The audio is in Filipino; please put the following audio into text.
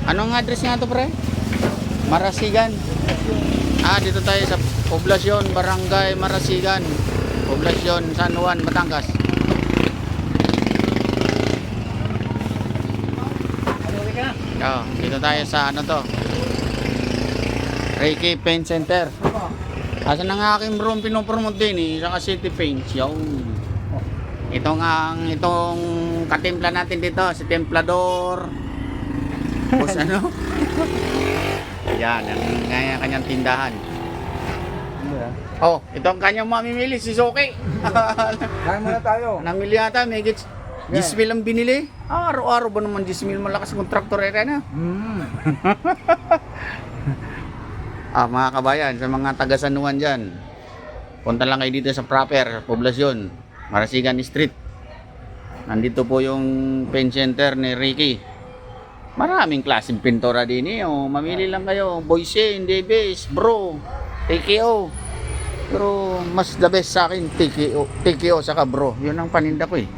Anong address nga to, pre? Marasigan. Dito tayo sa Poblasyon, Barangay Marasigan. Poblasyon, San Juan, Batangas. Dito tayo sa ano to? Reiki Paint Center. Asa na nga aking room pinopromote din eh, sa City Paints. Yung itong katimpla natin dito, si Templador. Tapos ano? Yan, ang kanyang tindahan. Oh, ito ang kanyang mamimili, si Soki. Kain muna tayo. Namili yata, may gits. 10,000 ang binili. Araw-araw ba naman 10,000 malakas kontraktor ere na? Mga kabayan, sa mga taga San Juan dyan, punta lang kayo dito sa proper Poblasyon, Marasigan Street. Nandito po yung paint center ni Ricky. Maraming klaseng pintura din eh. Mamili lang kayo. Boysen, Davis, Bro, TKO. Pero mas the best sa akin, TKO saka Bro. Yun ang paninda ko eh.